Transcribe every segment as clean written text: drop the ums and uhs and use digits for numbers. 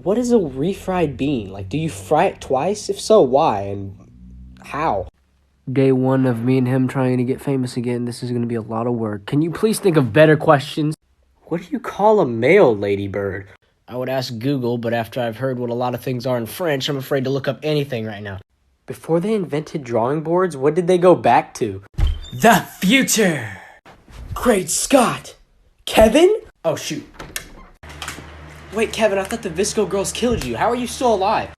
What is a refried bean? Like, do you fry it twice? If so, why? And how? Day one of me and him trying to get famous again. This is going to be a lot of work. Can you please think of better questions? What do you call a male ladybird? I would ask Google, but after I've heard what a lot of things are in French, I'm afraid to look up anything right now. Before they invented drawing boards, what did they go back to? The future! Great Scott! Kevin? Oh, shoot. Wait, Kevin, I thought the Visco girls killed you. How are you still alive?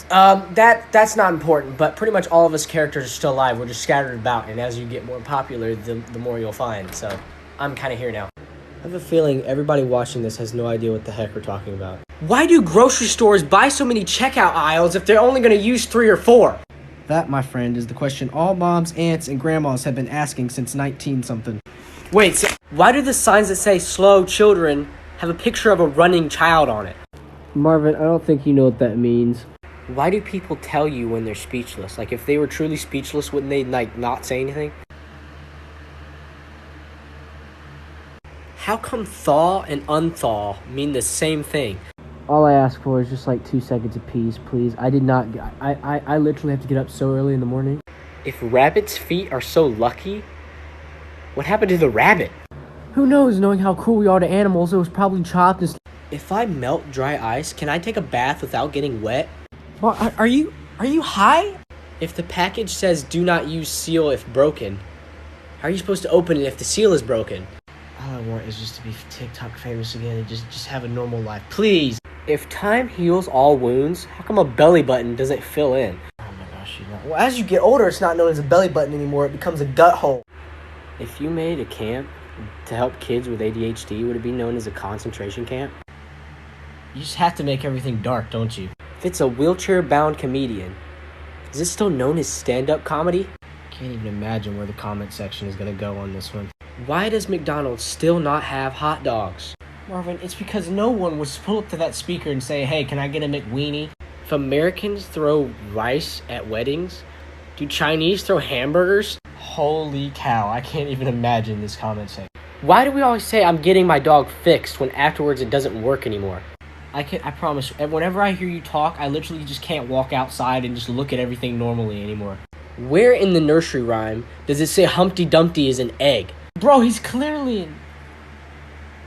That's not important, but pretty much all of us characters are still alive. We're just scattered about, and as you get more popular, the more you'll find. So, I'm kind of here now. I have a feeling everybody watching this has no idea what the heck we're talking about. Why do grocery stores buy so many checkout aisles if they're only going to use 3 or 4? That, my friend, is the question all moms, aunts, and grandmas have been asking since 19-something. Wait, so why do the signs that say slow children have a picture of a running child on it? Marvin, I don't think you know what that means. Why do people tell you when they're speechless? Like, if they were truly speechless, wouldn't they, like, not say anything? How come thaw and unthaw mean the same thing? All I ask for is just like 2 seconds of peace, please. I literally have to get up so early in the morning. If rabbits' feet are so lucky, what happened to the rabbit? Who knows, knowing how cruel we are to animals, it was probably chopped and... If I melt dry ice, can I take a bath without getting wet? Well, are you high? If the package says do not use seal if broken, how are you supposed to open it if the seal is broken? All I want is just to be TikTok famous again and just have a normal life. Please! If time heals all wounds, how come a belly button doesn't fill in? Oh my gosh, you know. Well, as you get older, it's not known as a belly button anymore. It becomes a gut hole. If you made a camp to help kids with ADHD, would it be known as a concentration camp? You just have to make everything dark, don't you? If it's a wheelchair-bound comedian, is it still known as stand-up comedy? Can't even imagine where the comment section is going to go on this one. Why does McDonald's still not have hot dogs? Marvin, it's because no one would pull up to that speaker and say, hey, can I get a McWeenie? If Americans throw rice at weddings, do Chinese throw hamburgers? Holy cow, I can't even imagine this comment section. Why do we always say I'm getting my dog fixed when afterwards it doesn't work anymore? I promise, whenever I hear you talk, I literally just can't walk outside and just look at everything normally anymore. Where in the nursery rhyme does it say Humpty Dumpty is an egg? Bro, he's clearly in...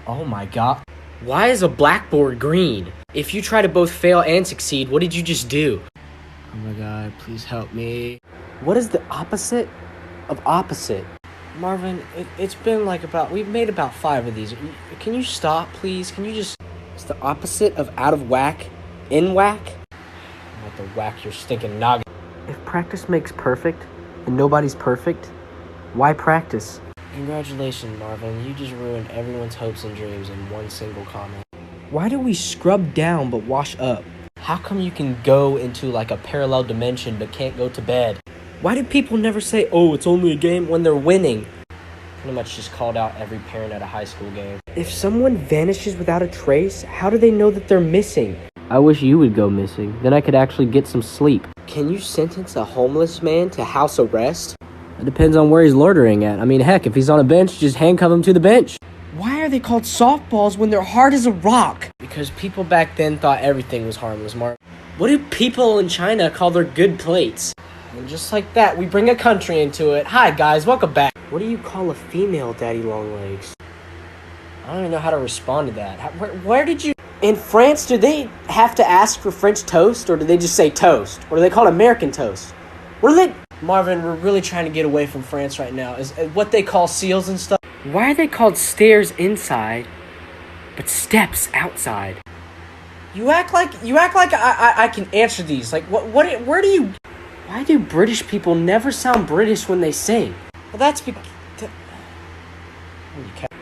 Oh my god. Why is a blackboard green? If you try to both fail and succeed, what did you just do? Oh my god, please help me. What is the opposite of opposite? Marvin, it's been like we've made about 5 of these. Can you stop, please? Can you just... It's the opposite of out of whack, in whack? I'm about to whack your stinking noggin. If practice makes perfect, and nobody's perfect, why practice? Congratulations, Marvin. You just ruined everyone's hopes and dreams in one single comment. Why do we scrub down but wash up? How come you can go into like a parallel dimension but can't go to bed? Why do people never say, oh, it's only a game when they're winning? Pretty much just called out every parent at a high school game. If someone vanishes without a trace, how do they know that they're missing? I wish you would go missing. Then I could actually get some sleep. Can you sentence a homeless man to house arrest? It depends on where he's loitering at. I mean, heck, if he's on a bench, just handcuff him to the bench. Why are they called softballs when they're hard as a rock? Because people back then thought everything was harmless, Mark. What do people in China call their good plates? And just like that, we bring a country into it. Hi, guys, welcome back. What do you call a female daddy long legs? I don't even know how to respond to that. Where did you... In France, do they have to ask for French toast, or do they just say toast? Or do they call it American toast? What are they... Marvin, we're really trying to get away from France right now. Is what they call seals and stuff. Why are they called stairs inside, but steps outside? You act like I can answer these. Like, where do you... Why do British people never sound British when they sing? Well, that's because...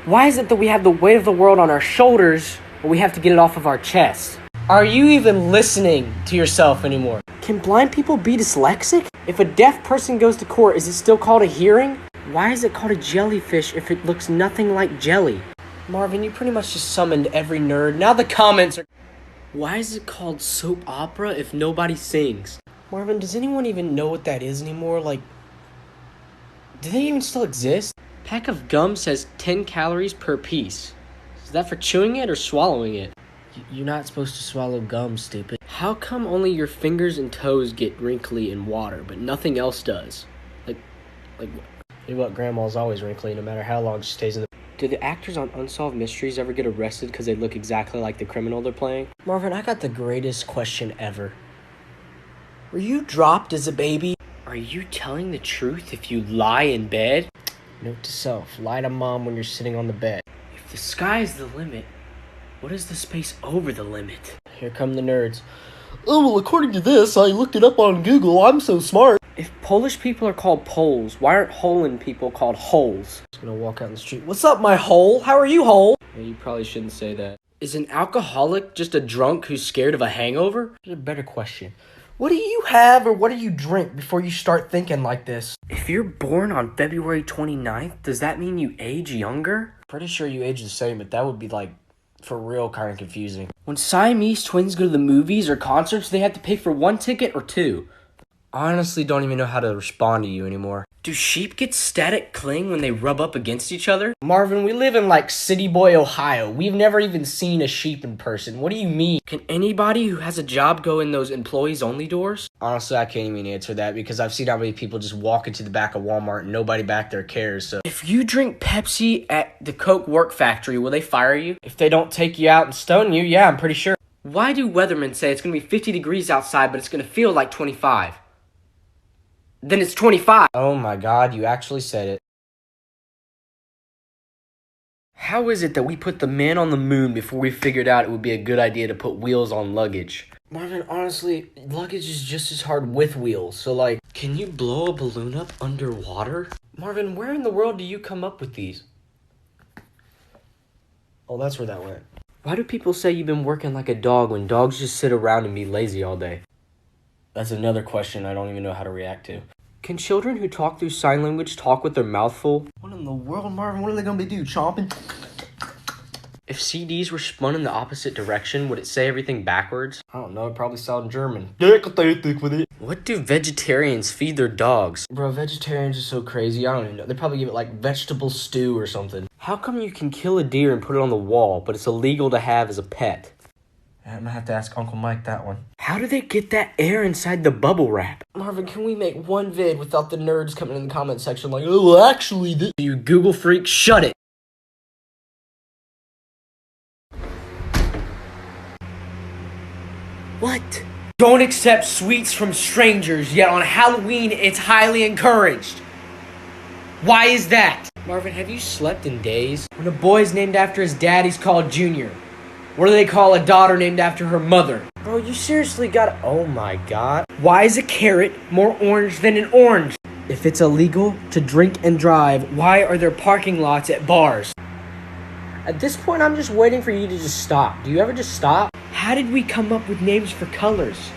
Why is it that we have the weight of the world on our shoulders, but we have to get it off of our chest? Are you even listening to yourself anymore? Can blind people be dyslexic? If a deaf person goes to court, is it still called a hearing? Why is it called a jellyfish if it looks nothing like jelly? Marvin, you pretty much just summoned every nerd. Now the comments are... Why is it called soap opera if nobody sings? Marvin, does anyone even know what that is anymore? Like, do they even still exist? Pack of gum says 10 calories per piece. Is that for chewing it or swallowing it? You're not supposed to swallow gum, stupid. How come only your fingers and toes get wrinkly in water, but nothing else does? Like what? Grandma's always wrinkly, no matter how long she stays in the... Do the actors on Unsolved Mysteries ever get arrested because they look exactly like the criminal they're playing? Marvin, I got the greatest question ever. Were you dropped as a baby? Are you telling the truth if you lie in bed? Note to self, lie to mom when you're sitting on the bed. If the sky is the limit, what is the space over the limit? Here come the nerds. Oh, well, according to this, I looked it up on Google. I'm so smart. If Polish people are called Poles, why aren't Holland people called holes? I'm just gonna walk out in the street. What's up, my hole? How are you, hole? Yeah, you probably shouldn't say that. Is an alcoholic just a drunk who's scared of a hangover? Here's a better question. What do you have or what do you drink before you start thinking like this? If you're born on February 29th, does that mean you age younger? Pretty sure you age the same, but that would be like, for real, kind of confusing. When Siamese twins go to the movies or concerts, they have to pay for one ticket or two. I honestly don't even know how to respond to you anymore. Do sheep get static cling when they rub up against each other? Marvin, we live in like City Boy, Ohio. We've never even seen a sheep in person. What do you mean? Can anybody who has a job go in those employees only doors? Honestly, I can't even answer that because I've seen how many people just walk into the back of Walmart and nobody back there cares. So if you drink Pepsi at the Coke work factory, will they fire you? If they don't take you out and stone you, yeah, I'm pretty sure. Why do weathermen say it's going to be 50 degrees outside, but it's going to feel like 25? Then it's 25. Oh my God, you actually said it. How is it that we put the man on the moon before we figured out it would be a good idea to put wheels on luggage? Marvin, honestly, luggage is just as hard with wheels. So like, can you blow a balloon up underwater? Marvin, where in the world do you come up with these? Oh, that's where that went. Why do people say you've been working like a dog when dogs just sit around and be lazy all day? That's another question I don't even know how to react to. Can children who talk through sign language talk with their mouth full? What in the world, Marvin? What are they going to be doing? Chomping? If CDs were spun in the opposite direction, would it say everything backwards? I don't know. It probably sound German. What do vegetarians feed their dogs? Bro, vegetarians are so crazy. I don't even know. They probably give it like vegetable stew or something. How come you can kill a deer and put it on the wall, but it's illegal to have as a pet? I'm gonna have to ask Uncle Mike that one. How do they get that air inside the bubble wrap? Marvin, can we make one vid without the nerds coming in the comment section like, oh, well, actually, this... You Google freak, shut it! What? Don't accept sweets from strangers, yet on Halloween it's highly encouraged. Why is that? Marvin, have you slept in days? When a boy's named after his dad, he's called Junior. What do they call a daughter named after her mother? Bro, you seriously gotta... Oh my God. Why is a carrot more orange than an orange? If it's illegal to drink and drive, why are there parking lots at bars? At this point, I'm just waiting for you to just stop. Do you ever just stop? How did we come up with names for colors?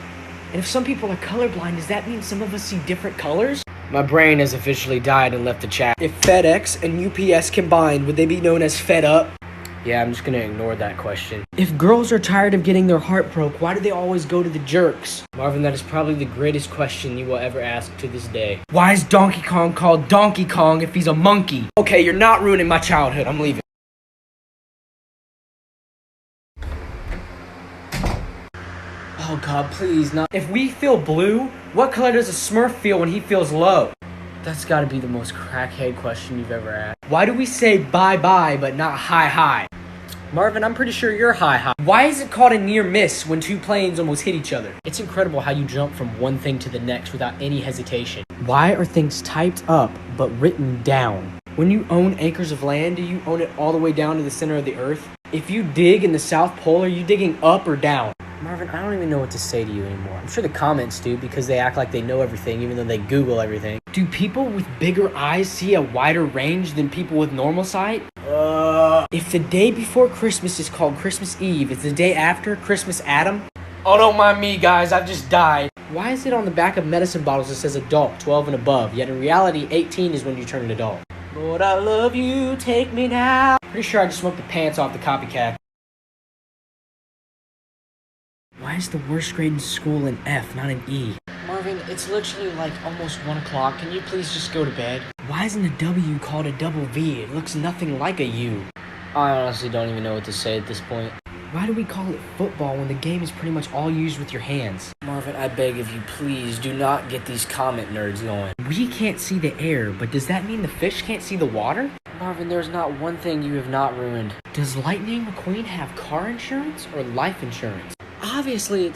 And if some people are colorblind, does that mean some of us see different colors? My brain has officially died and left the chat. If FedEx and UPS combined, would they be known as Fed Up? Yeah, I'm just gonna ignore that question. If girls are tired of getting their heart broke, why do they always go to the jerks? Marvin, that is probably the greatest question you will ever ask to this day. Why is Donkey Kong called Donkey Kong if he's a monkey? Okay, you're not ruining my childhood. I'm leaving. Oh God, please not. If we feel blue, what color does a Smurf feel when he feels low? That's gotta be the most crackhead question you've ever asked. Why do we say bye-bye but not hi-hi? Marvin, I'm pretty sure you're hi-hi. Why is it called a near miss when two planes almost hit each other? It's incredible how you jump from one thing to the next without any hesitation. Why are things typed up but written down? When you own acres of land, do you own it all the way down to the center of the earth? If you dig in the South Pole, are you digging up or down? Marvin, I don't even know what to say to you anymore. I'm sure the comments do because they act like they know everything even though they Google everything. Do people with bigger eyes see a wider range than people with normal sight? If the day before Christmas is called Christmas Eve, is the day after Christmas Adam? Oh, don't mind me, guys. I've just died. Why is it on the back of medicine bottles that says adult, 12 and above, yet in reality, 18 is when you turn an adult? Lord, I love you. Take me now. Pretty sure I just smoked the pants off the copycat. Why is the worst grade in school an F, not an E? Marvin, it's literally like almost 1 o'clock. Can you please just go to bed? Why isn't a W called a double V? It looks nothing like a U. I honestly don't even know what to say at this point. Why do we call it football when the game is pretty much all used with your hands? Marvin, I beg of you, please do not get these comment nerds going. We can't see the air, but does that mean the fish can't see the water? Marvin, there's not one thing you have not ruined. Does Lightning McQueen have car insurance or life insurance? Obviously,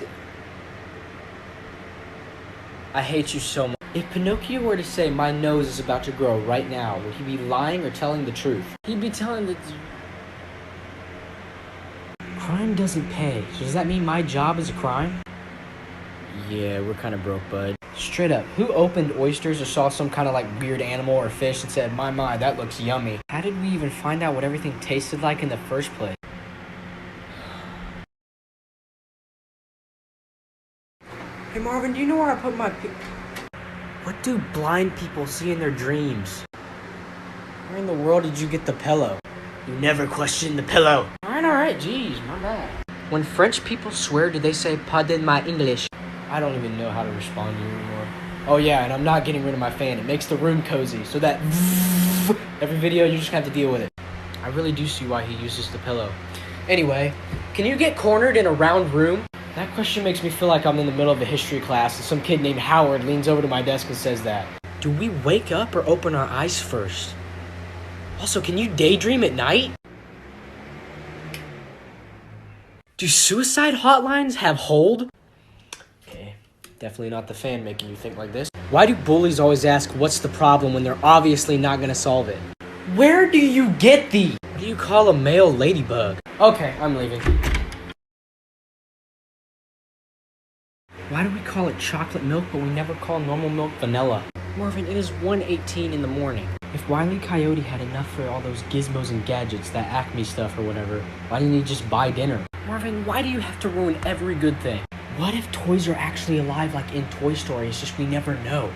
I hate you so much. If Pinocchio were to say, my nose is about to grow right now, would he be lying or telling the truth? He'd be telling the... Crime doesn't pay, so does that mean my job is a crime? Yeah, we're kind of broke, bud. Straight up, who opened oysters or saw some kind of like weird animal or fish and said, my, that looks yummy? How did we even find out what everything tasted like in the first place? Hey Marvin, do you know where I put my What do blind people see in their dreams? Where in the world did you get the pillow? You never question the pillow. Alright, jeez, my bad. When French people swear, do they say, pardon my English? I don't even know how to respond to you anymore. Oh yeah, and I'm not getting rid of my fan. It makes the room cozy, so that every video, you just have to deal with it. I really do see why he uses the pillow. Anyway, can you get cornered in a round room? That question makes me feel like I'm in the middle of a history class and some kid named Howard leans over to my desk and says that. Do we wake up or open our eyes first? Also, can you daydream at night? Do suicide hotlines have hold? Okay, definitely not the fan making you think like this. Why do bullies always ask what's the problem when they're obviously not gonna solve it? Where do you get these? What do you call a male ladybug? Okay, I'm leaving. Why do we call it chocolate milk, but we never call normal milk vanilla? Marvin, it is 1:18 in the morning. If Wile E. Coyote had enough for all those gizmos and gadgets, that Acme stuff or whatever, why didn't he just buy dinner? Marvin, why do you have to ruin every good thing? What if toys are actually alive like in Toy Story, it's just we never know?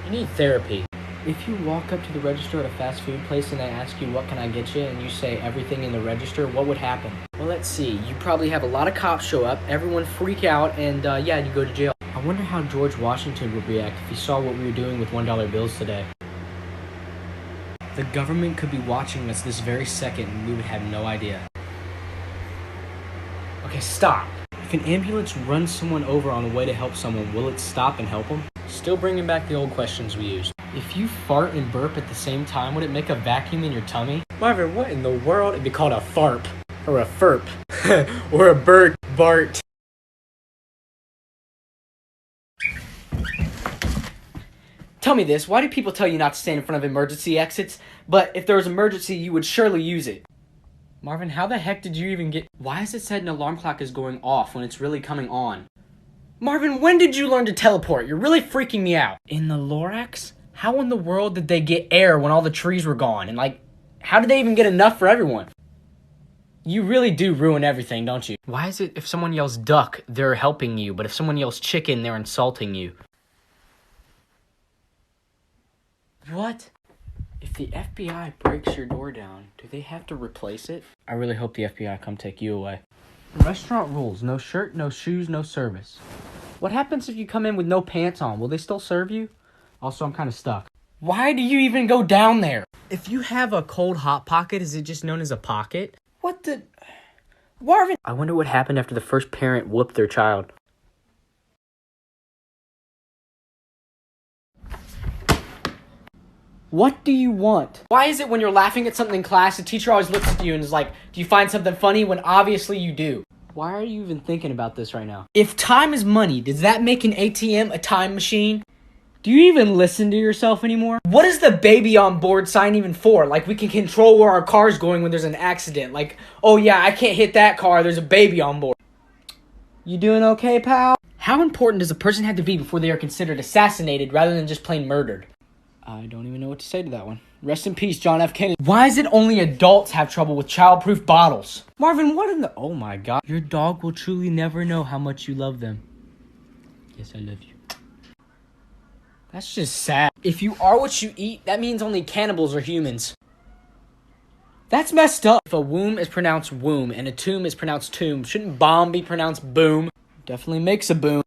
You need therapy. If you walk up to the register at a fast food place and they ask you, what can I get you, and you say everything in the register, what would happen? Well, let's see. You probably have a lot of cops show up, everyone freak out, and yeah, you go to jail. I wonder how George Washington would react if he saw what we were doing with $1 bills today. The government could be watching us this very second and we would have no idea. Okay, stop. If an ambulance runs someone over on the way to help someone, will it stop and help them? Still bringing back the old questions we used. If you fart and burp at the same time, would it make a vacuum in your tummy? Marvin, what in the world? It'd be called a farp. Or a furp. Or a bird bart. Tell me this, why do people tell you not to stand in front of emergency exits, but if there was an emergency, you would surely use it? Marvin, how the heck did you even get... Why is it said an alarm clock is going off when it's really coming on? Marvin, when did you learn to teleport? You're really freaking me out. In the Lorax? How in the world did they get air when all the trees were gone? And like, how did they even get enough for everyone? You really do ruin everything, don't you? Why is it if someone yells duck, they're helping you, but if someone yells chicken, they're insulting you? What? If the FBI breaks your door down, do they have to replace it? I really hope the FBI come take you away. Restaurant rules. No shirt, no shoes, no service. What happens if you come in with no pants on? Will they still serve you? Also, I'm kind of stuck. Why do you even go down there? If you have a cold hot pocket, is it just known as a pocket? What the... Marvin! I wonder what happened after the first parent whooped their child. What do you want? Why is it when you're laughing at something in class, the teacher always looks at you and is like, do you find something funny, when obviously you do? Why are you even thinking about this right now? If time is money, does that make an ATM a time machine? Do you even listen to yourself anymore? What is the baby on board sign even for? Like we can control where our car's going when there's an accident. Like, oh yeah, I can't hit that car, there's a baby on board. You doing okay, pal? How important does a person have to be before they are considered assassinated rather than just plain murdered? I don't even know what to say to that one. Rest in peace, John F. Kennedy. Why is it only adults have trouble with childproof bottles? Marvin, what in the... Oh my god. Your dog will truly never know how much you love them. Yes, I love you. That's just sad. If you are what you eat, that means only cannibals are humans. That's messed up. If a womb is pronounced womb and a tomb is pronounced tomb, shouldn't bomb be pronounced boom? Definitely makes a boom.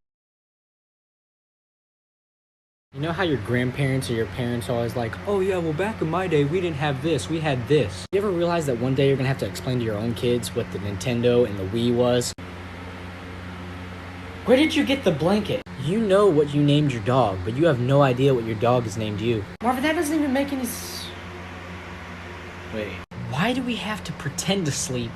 You know how your grandparents or your parents are always like, oh yeah, well back in my day, we didn't have this, we had this. You ever realize that one day you're gonna have to explain to your own kids what the Nintendo and the Wii was? Where did you get the blanket? You know what you named your dog, but you have no idea what your dog has named you. Marvin, that doesn't even make any Wait. Why do we have to pretend to sleep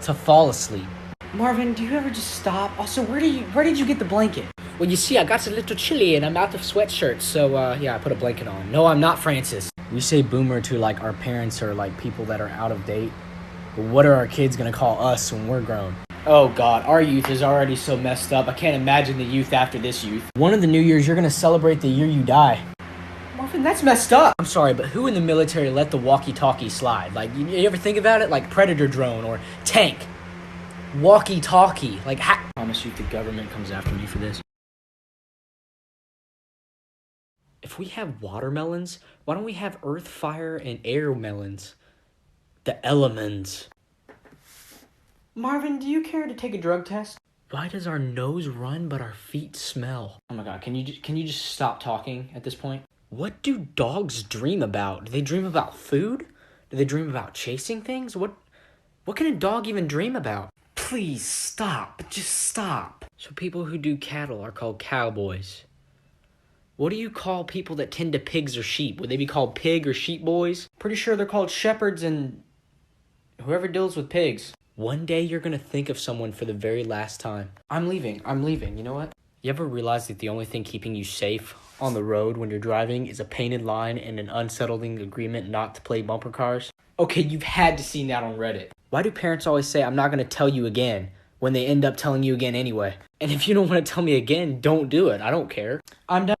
to fall asleep? Marvin, do you ever just stop? Also, where did you get the blanket? Well, you see, I got a little chilly and I'm out of sweatshirts, so yeah, I put a blanket on. No, I'm not Francis. We say boomer to like our parents or like people that are out of date. But what are our kids gonna call us when we're grown? Oh God, our youth is already so messed up. I can't imagine the youth after this youth. One of the New Year's, you're gonna celebrate the year you die. Marvin, that's messed up. I'm sorry, but who in the military let the walkie-talkie slide? Like, you ever think about it? Like Predator drone or tank. Walkie-talkie. Like, I promise you the government comes after me for this. If we have watermelons, why don't we have earth, fire, and air melons? The elements. Marvin, do you care to take a drug test? Why does our nose run but our feet smell? Oh my God, can you just stop talking at this point? What do dogs dream about? Do they dream about food? Do they dream about chasing things? What can a dog even dream about? Please stop, just stop. So people who do cattle are called cowboys. What do you call people that tend to pigs or sheep? Would they be called pig or sheep boys? Pretty sure they're called shepherds and whoever deals with pigs. One day you're gonna think of someone for the very last time. I'm leaving, you know what? You ever realize that the only thing keeping you safe on the road when you're driving is a painted line and an unsettling agreement not to play bumper cars? Okay, you've had to see that on Reddit. Why do parents always say, I'm not gonna tell you again, when they end up telling you again anyway? And if you don't wanna tell me again, don't do it, I don't care. I'm done.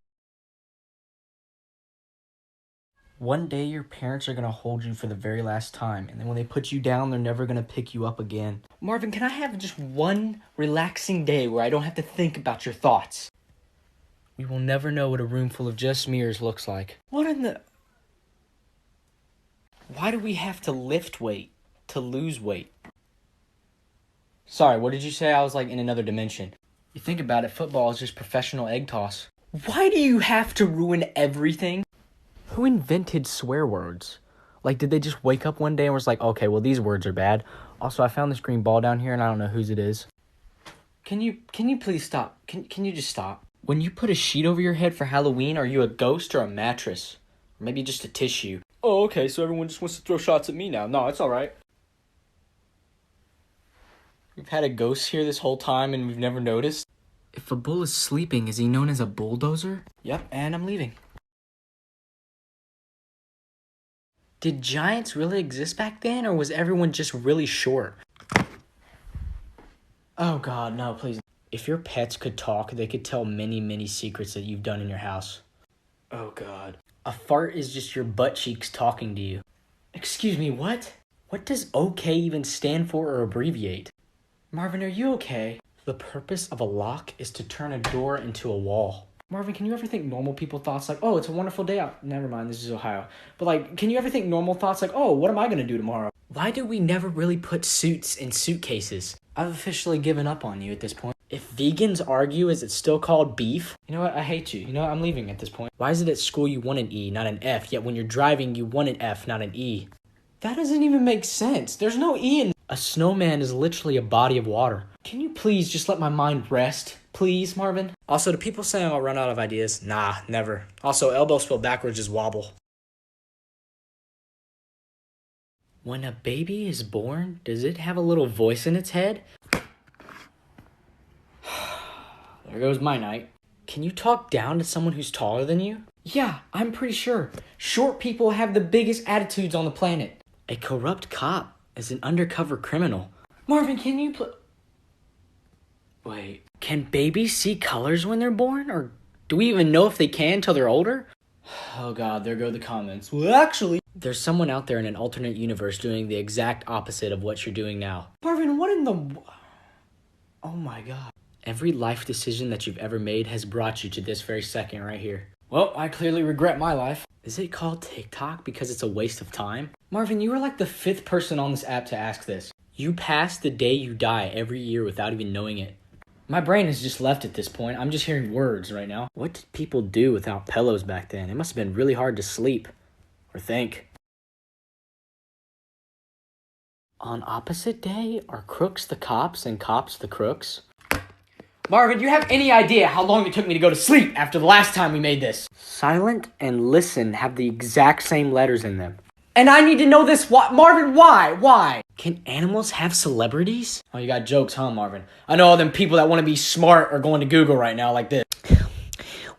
One day your parents are gonna hold you for the very last time, and then when they put you down, they're never gonna pick you up again. Marvin, can I have just one relaxing day where I don't have to think about your thoughts? We will never know what a room full of just mirrors looks like. What in the... Why do we have to lift weight to lose weight? Sorry, what did you say? I was like in another dimension. You think about it, football is just professional egg toss. Why do you have to ruin everything? Who invented swear words? Like, did they just wake up one day and was like, okay, well, these words are bad. Also, I found this green ball down here and I don't know whose it is. Can you please stop? Can you just stop? When you put a sheet over your head for Halloween, are you a ghost or a mattress? Or maybe just a tissue? Oh, okay, so everyone just wants to throw shots at me now. No, it's all right. We've had a ghost here this whole time and we've never noticed. If a bull is sleeping, is he known as a bulldozer? Yep, and I'm leaving. Did giants really exist back then, or was everyone just really short? Oh God, no, please. If your pets could talk, they could tell many, many secrets that you've done in your house. Oh God. A fart is just your butt cheeks talking to you. Excuse me, what? What does OK even stand for or abbreviate? Marvin, are you okay? The purpose of a lock is to turn a door into a wall. Marvin, can you ever think normal people thoughts like, oh, it's a wonderful day out? Never mind, this is Ohio. But like, can you ever think normal thoughts like, oh, what am I gonna do tomorrow? Why do we never really put suits in suitcases? I've officially given up on you at this point. If vegans argue, is it still called beef? You know what, I hate you. You know what, I'm leaving at this point. Why is it at school you want an E, not an F, yet when you're driving you want an F, not an E? That doesn't even make sense. There's no E in... A snowman is literally a body of water. Can you please just let my mind rest? Please, Marvin? Also, do people say I'll run out of ideas? Nah, never. Also, elbow spelled backwards is wobble. When a baby is born, does it have a little voice in its head? There goes my night. Can you talk down to someone who's taller than you? Yeah, I'm pretty sure. Short people have the biggest attitudes on the planet. A corrupt cop is an undercover criminal. Marvin, can you Wait, can babies see colors when they're born? Or do we even know if they can until they're older? Oh God, there go the comments. Well, actually, there's someone out there in an alternate universe doing the exact opposite of what you're doing now. Marvin, what in the... Oh my God. Every life decision that you've ever made has brought you to this very second right here. Well, I clearly regret my life. Is it called TikTok because it's a waste of time? Marvin, you are like the 5th person on this app to ask this. You pass the day you die every year without even knowing it. My brain has just left at this point. I'm just hearing words right now. What did people do without pillows back then? It must have been really hard to sleep or think. On opposite day, are crooks the cops and cops the crooks? Marvin, do you have any idea how long it took me to go to sleep after the last time we made this? Silent and listen have the exact same letters in them. And I need to know this. Why? Marvin, why? Why? Can animals have celebrities? Oh, you got jokes, huh, Marvin? I know all them people that want to be smart are going to Google right now like this.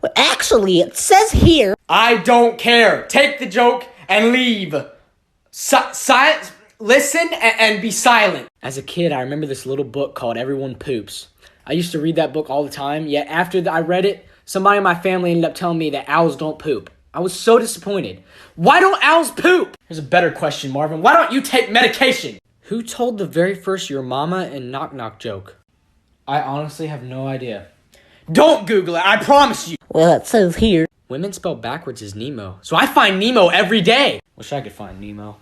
Well, actually, it says here... I don't care. Take the joke and leave. Silence. Listen and be silent. As a kid, I remember this little book called Everyone Poops. I used to read that book all the time, yet after I read it, somebody in my family ended up telling me that owls don't poop. I was so disappointed. Why don't owls poop? Here's a better question, Marvin. Why don't you take medication? Who told the very first your mama and knock knock joke? I honestly have no idea. Don't Google it, I promise you. Well, it says here... Women spelled backwards is Nemo. So I find Nemo every day. Wish I could find Nemo.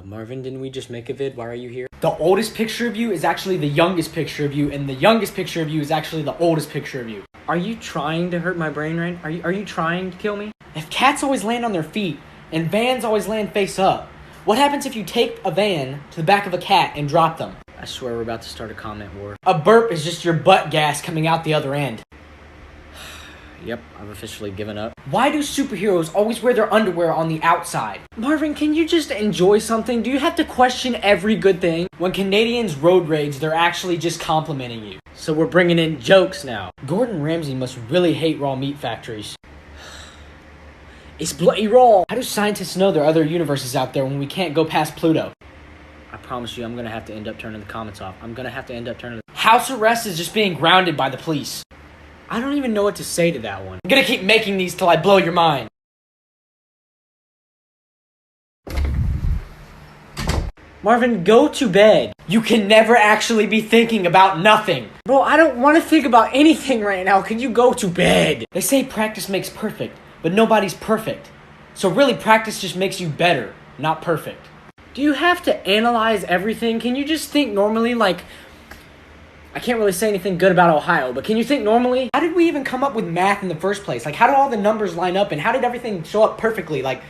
Marvin, didn't we just make a vid? Why are you here? The oldest picture of you is actually the youngest picture of you, and the youngest picture of you is actually the oldest picture of you. Are you trying to hurt my brain, right? Are you trying to kill me? If cats always land on their feet, and vans always land face up, what happens if you take a van to the back of a cat and drop them? I swear we're about to start a comment war. A burp is just your butt gas coming out the other end. Yep, I've officially given up. Why do superheroes always wear their underwear on the outside? Marvin, can you just enjoy something? Do you have to question every good thing? When Canadians road rage, they're actually just complimenting you. So we're bringing in jokes now. Gordon Ramsay must really hate raw meat factories. It's bloody raw. How do scientists know there are other universes out there when we can't go past Pluto? I promise you, I'm gonna have to end up turning the comments off. House arrest is just being grounded by the police. I don't even know what to say to that one. I'm gonna keep making these till I blow your mind. Marvin, go to bed. You can never actually be thinking about nothing. Bro, I don't want to think about anything right now. Can you go to bed? They say practice makes perfect, but nobody's perfect. So really, practice just makes you better, not perfect. Do you have to analyze everything? Can you just think normally? Like, I can't really say anything good about Ohio, but can you think normally? How did we even come up with math in the first place? Like, how did all the numbers line up, and how did everything show up perfectly? Like,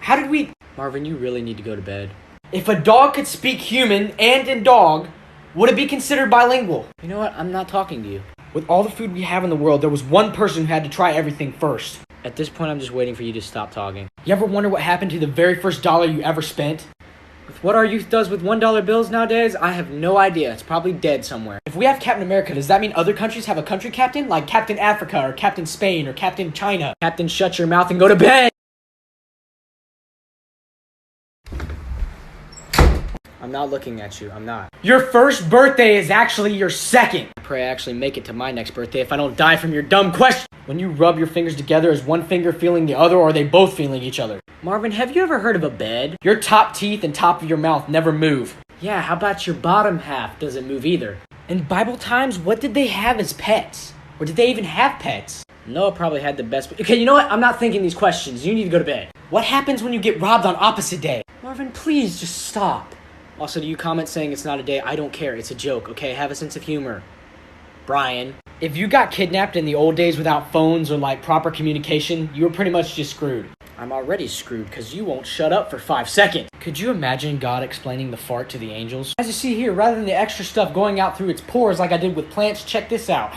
how did we... Marvin, you really need to go to bed. If a dog could speak human and in dog, would it be considered bilingual? You know what? I'm not talking to you. With all the food we have in the world, there was one person who had to try everything first. At this point, I'm just waiting for you to stop talking. You ever wonder what happened to the very first dollar you ever spent? With what our youth does with $1 bills nowadays, I have no idea. It's probably dead somewhere. If we have Captain America, does that mean other countries have a country captain? Like Captain Africa, or Captain Spain, or Captain China? Captain, shut your mouth and go to bed! I'm not looking at you. I'm not. Your first birthday is actually your second. I pray I actually make it to my next birthday if I don't die from your dumb question. When you rub your fingers together, is one finger feeling the other, or are they both feeling each other? Marvin, have you ever heard of a bed? Your top teeth and top of your mouth never move. Yeah, how about your bottom half doesn't move either? In Bible times, what did they have as pets? Or did they even have pets? Noah probably had the best... Okay, you know what? I'm not thinking these questions. You need to go to bed. What happens when you get robbed on opposite day? Marvin, please just stop. Also, do you comment saying it's not a day? I don't care. It's a joke, okay? Have a sense of humor. Brian. If you got kidnapped in the old days without phones or, like, proper communication, you were pretty much just screwed. I'm already screwed because you won't shut up for 5 seconds. Could you imagine God explaining the fart to the angels? As you see here, rather than the extra stuff going out through its pores like I did with plants, check this out.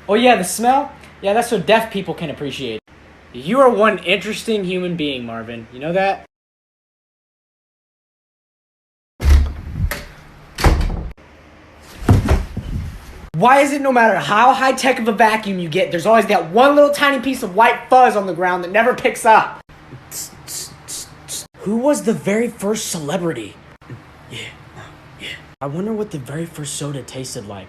Oh yeah, the smell? Yeah, that's so deaf people can appreciate. You are one interesting human being, Marvin. You know that? Why is it no matter how high-tech of a vacuum you get, there's always that one little tiny piece of white fuzz on the ground that never picks up? Who was the very first celebrity? Yeah. I wonder what the very first soda tasted like.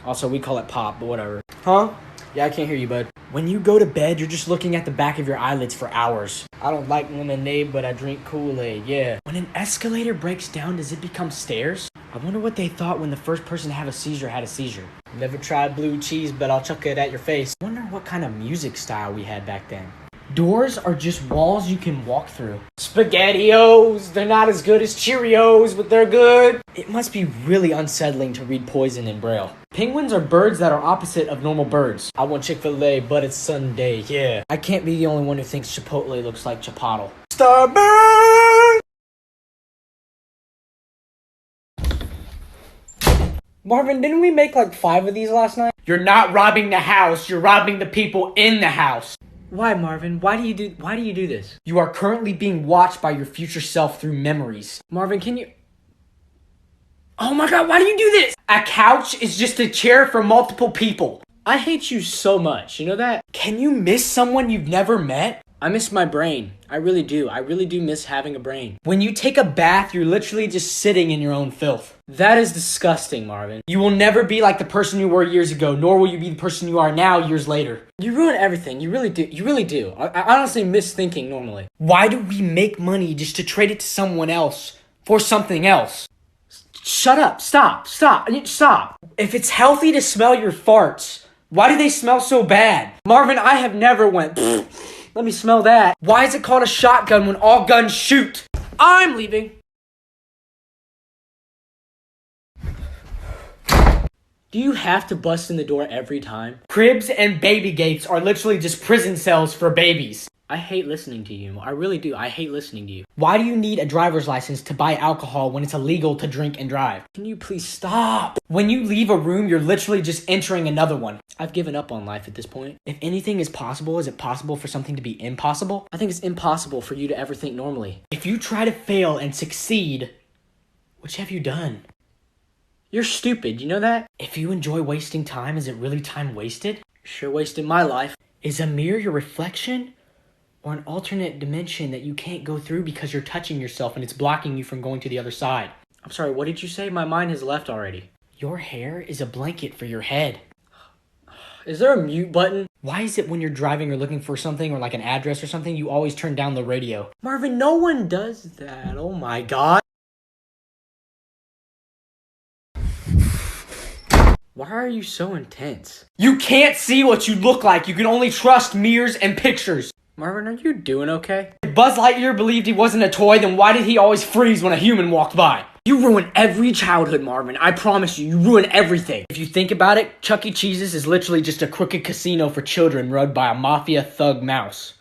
Also, we call it pop, but whatever. Huh? Yeah, I can't hear you, bud. When you go to bed, you're just looking at the back of your eyelids for hours. I don't like lemonade, but I drink Kool-Aid, yeah. When an escalator breaks down, does it become stairs? I wonder what they thought when the first person to have a seizure had a seizure. Never tried blue cheese, but I'll chuck it at your face. I wonder what kind of music style we had back then. Doors are just walls you can walk through. SpaghettiOs, they're not as good as Cheerios, but they're good. It must be really unsettling to read poison in Braille. Penguins are birds that are opposite of normal birds. I want Chick-fil-A, but it's Sunday, yeah. I can't be the only one who thinks Chipotle looks like Chipotle. Starburst! Marvin, didn't we make like 5 of these last night? You're not robbing the house, you're robbing the people in the house. Why, Marvin? Why do you do this? You are currently being watched by your future self through memories. Marvin, can you... Oh my god, why do you do this? A couch is just a chair for multiple people. I hate you so much, you know that? Can you miss someone you've never met? I miss my brain. I really do. I really do miss having a brain. When you take a bath, you're literally just sitting in your own filth. That is disgusting, Marvin. You will never be like the person you were years ago, nor will you be the person you are now years later. You ruin everything. You really do. You really do. I honestly miss thinking normally. Why do we make money just to trade it to someone else for something else? Shut up. Stop. Stop. If it's healthy to smell your farts, why do they smell so bad? Marvin, I have never went... Let me smell that. Why is it called a shotgun when all guns shoot? I'm leaving. Do you have to bust in the door every time? Cribs and baby gates are literally just prison cells for babies. I hate listening to you. I really do. I hate listening to you. Why do you need a driver's license to buy alcohol when it's illegal to drink and drive? Can you please stop? When you leave a room, you're literally just entering another one. I've given up on life at this point. If anything is possible, is it possible for something to be impossible? I think it's impossible for you to ever think normally. If you try to fail and succeed, which have you done? You're stupid, you know that? If you enjoy wasting time, is it really time wasted? Sure wasted my life. Is a mirror your reflection? Or an alternate dimension that you can't go through because you're touching yourself and it's blocking you from going to the other side? I'm sorry, what did you say? My mind has left already. Your hair is a blanket for your head. Is there a mute button? Why is it when you're driving or looking for something or like an address or something, you always turn down the radio? Marvin, no one does that. Oh my god. Why are you so intense? You can't see what you look like. You can only trust mirrors and pictures. Marvin, are you doing okay? If Buzz Lightyear believed he wasn't a toy, then why did he always freeze when a human walked by? You ruin every childhood, Marvin. I promise you, you ruin everything. If you think about it, Chuck E. Cheese's is literally just a crooked casino for children run by a mafia thug mouse.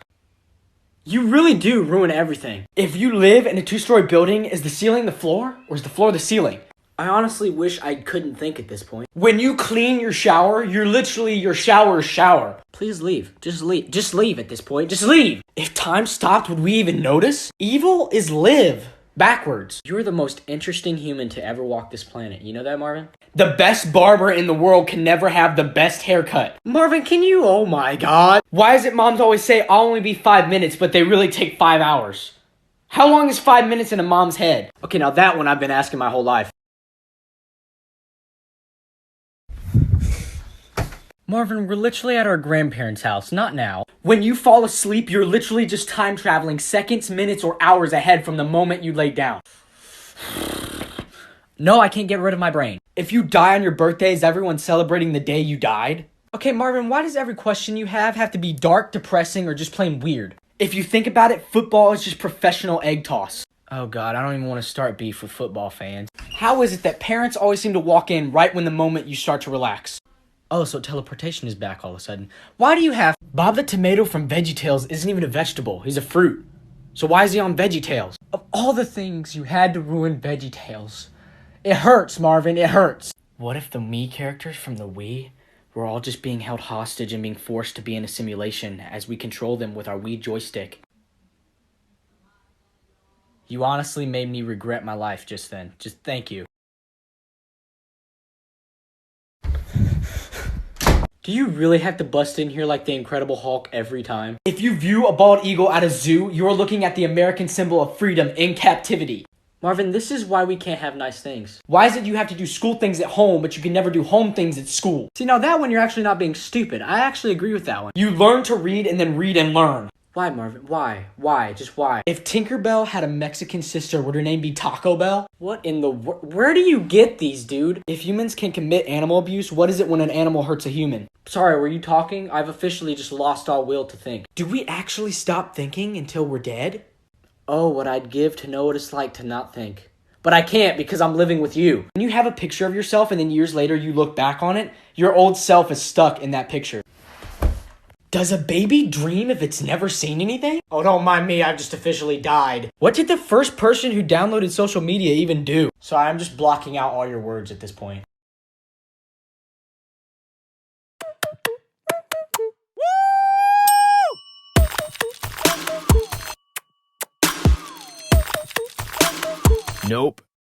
You really do ruin everything. If you live in a 2-story building, is the ceiling the floor or is the floor the ceiling? I honestly wish I couldn't think at this point. When you clean your shower, you're literally your shower's shower. Please leave. Just leave. Just leave at this point. Just leave. If time stopped, would we even notice? Evil is live backwards. You're the most interesting human to ever walk this planet. You know that, Marvin? The best barber in the world can never have the best haircut. Marvin, can you? Oh my god. Why is it moms always say, I'll only be 5 minutes, but they really take 5 hours? How long is 5 minutes in a mom's head? Okay, now that one I've been asking my whole life. Marvin, we're literally at our grandparents' house, not now. When you fall asleep, you're literally just time traveling seconds, minutes, or hours ahead from the moment you lay down. No, I can't get rid of my brain. If you die on your birthday, is everyone celebrating the day you died? Okay, Marvin, why does every question you have to be dark, depressing, or just plain weird? If you think about it, football is just professional egg toss. Oh god, I don't even want to start beef with football fans. How is it that parents always seem to walk in right when the moment you start to relax? Oh, so teleportation is back all of a sudden. Why do you have... Bob the tomato from VeggieTales isn't even a vegetable. He's a fruit. So why is he on VeggieTales? Of all the things you had to ruin VeggieTales. It hurts, Marvin. It hurts. What if the me characters from the Wii were all just being held hostage and being forced to be in a simulation as we control them with our Wii joystick? You honestly made me regret my life just then. Just thank you. Do you really have to bust in here like the Incredible Hulk every time? If you view a bald eagle at a zoo, you're looking at the American symbol of freedom in captivity. Marvin, this is why we can't have nice things. Why is it you have to do school things at home, but you can never do home things at school? See, now that one you're actually not being stupid. I actually agree with that one. You learn to read and then read and learn. Why, Marvin? Why? Why? Just why? If Tinkerbell had a Mexican sister, would her name be Taco Bell? What in the where do you get these, dude? If humans can commit animal abuse, what is it when an animal hurts a human? Sorry, were you talking? I've officially just lost all will to think. Do we actually stop thinking until we're dead? Oh, what I'd give to know what it's like to not think. But I can't because I'm living with you. When you have a picture of yourself and then years later you look back on it, your old self is stuck in that picture. Does a baby dream if it's never seen anything? Oh, don't mind me, I've just officially died. What did the first person who downloaded social media even do? Sorry, I'm just blocking out all your words at this point. Nope.